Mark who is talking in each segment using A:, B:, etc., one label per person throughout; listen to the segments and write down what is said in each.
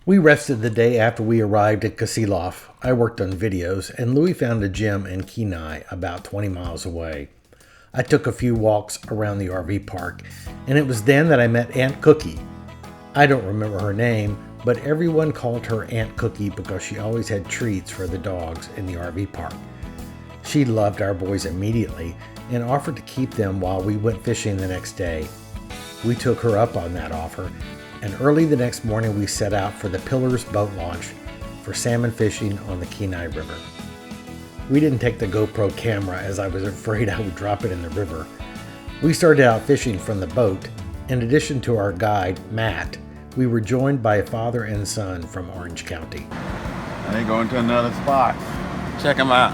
A: We rested the day after we arrived at Kasilof. I worked on videos, and Louie found a gym in Kenai about 20 miles away. I took a few walks around the RV park, and it was then that I met Aunt Cookie. I don't remember her name, but everyone called her Aunt Cookie because she always had treats for the dogs in the RV park. She loved our boys immediately and offered to keep them while we went fishing the next day. We took her up on that offer, and early the next morning we set out for the Pillars boat launch for salmon fishing on the Kenai River. We didn't take the GoPro camera as I was afraid I would drop it in the river. We started out fishing from the boat. In addition to our guide, Matt, we were joined by a father and son from Orange County.
B: They going to another spot. Check them out.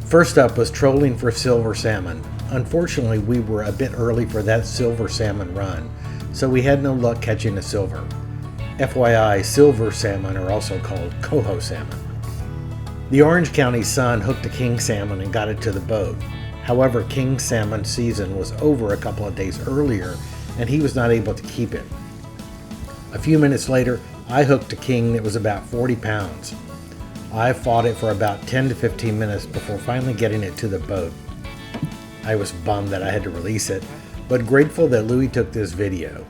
A: First up was trolling for silver salmon. Unfortunately, we were a bit early for that silver salmon run, so we had no luck catching a silver. FYI, silver salmon are also called coho salmon. The Orange County son hooked a king salmon and got it to the boat. However, king salmon season was over a couple of days earlier, and he was not able to keep it. A few minutes later, I hooked a king that was about 40 pounds. I fought it for about 10 to 15 minutes before finally getting it to the boat. I was bummed that I had to release it, but grateful that Louie took this video.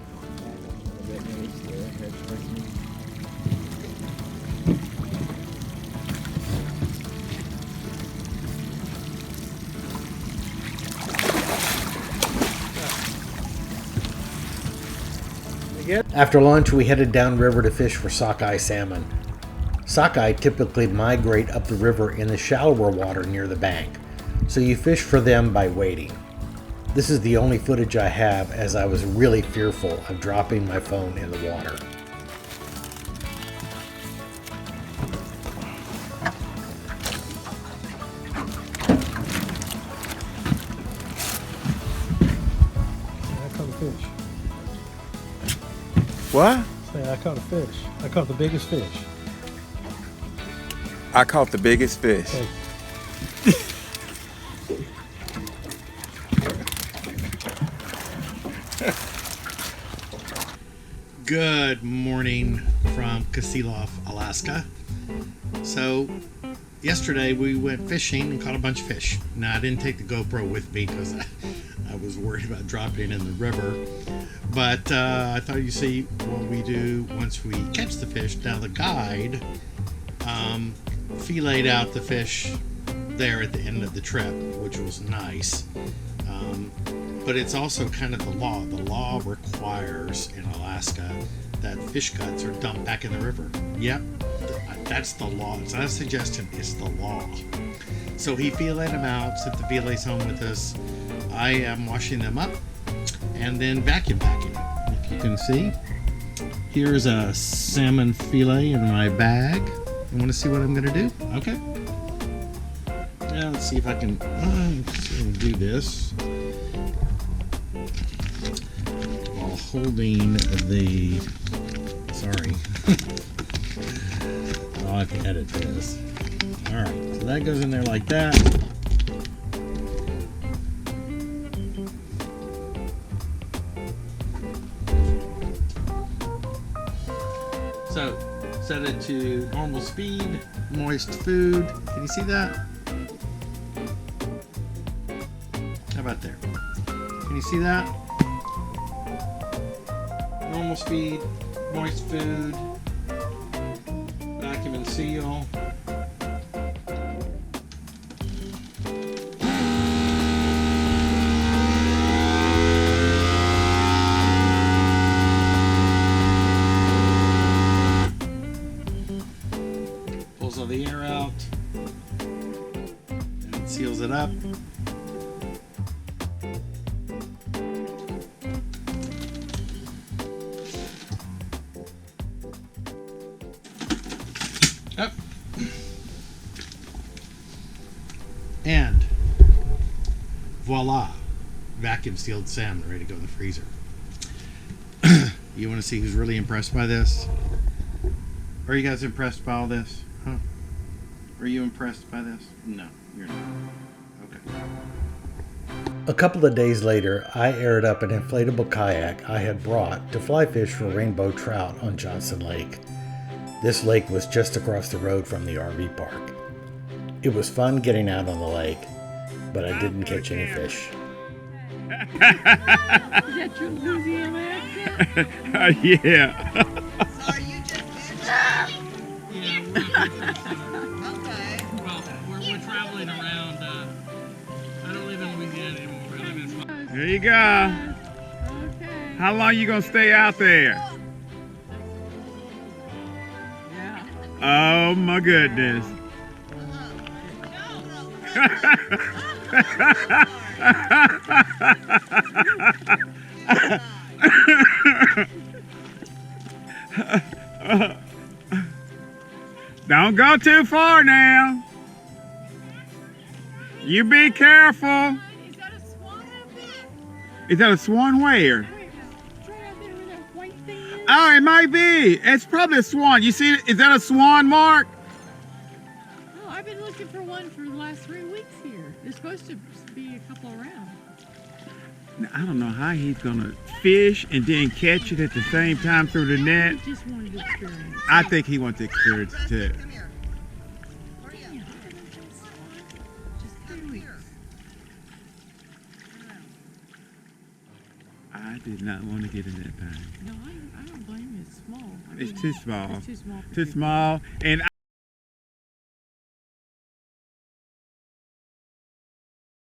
A: After lunch, we headed downriver to fish for sockeye salmon. Sockeye typically migrate up the river in the shallower water near the bank, so you fish for them by waiting. This is the only footage I have, as I was really fearful of dropping my phone in the water.
C: I caught a fish.
B: What?
C: Say, I caught a fish. I caught the biggest fish.
B: I caught the biggest fish.
C: Hey.
A: Good morning from Kasilof, Alaska. So, yesterday we went fishing and caught a bunch of fish. Now, I didn't take the GoPro with me because I was worried about dropping it in the river. But I thought you'd see what we do once we catch the fish. Now, the guide filleted out the fish there at the end of the trip, which was nice. But it's also kind of the law. The law requires in Alaska that fish guts are dumped back in the river. Yep, that's the law. It's not a suggestion, it's the law. So he filleted them out, sent the fillets home with us. I am washing them up and then vacuum packing them. If you can see, here's a salmon fillet in my bag. You want to see what I'm going to do? Okay. Now let's see if I can do this while holding the. Sorry. I'll have to edit this. All right, so that goes in there like that. So, set it to normal speed, moist food. Can you see that? How about there? Can you see that? Normal speed, moist food, vacuum and seal. Pulls all the air out and seals it up. Up. And voila, vacuum sealed salmon ready to go in the freezer. You want to see who's really impressed by this? Are you guys impressed by all this? Huh? Are you impressed by this? No, you're not. Okay. A couple of days later, I aired up an inflatable kayak I had brought to fly fish for rainbow trout on Johnson Lake. This lake was just across the road from the RV park. It was fun getting out on the lake, but I didn't catch any fish.
D: Is that your Louisiana accent?
B: Yeah.
E: So are you just visiting? Okay.
F: Well, we're traveling around. I don't live in Louisiana anymore. I live in Florida.
B: There you go.
D: Okay.
B: How long you gonna stay out there?
D: Yeah.
B: Oh my goodness. Don't go too far now. You be careful.
D: Is that a swan out there?
B: Is that a swan where?
D: Right out there with that white thing.
B: Oh, it might be. It's probably a swan. You see, is that a swan, Mark?
D: Oh, I've been looking for one for the last 3 weeks here. There's supposed to be a couple around.
B: Now, I don't know how he's gonna fish and then catch it at the same time through the net.
D: He just wanted to experience.
B: I think he wants to experience it too.
E: Come here. Where are you?
D: Just 3 weeks.
B: I did not want to get in that thing.
D: No, I don't blame you. It's small. I
B: It's
D: mean,
B: too small.
D: It's too small. For
B: Too
D: you.
B: small. And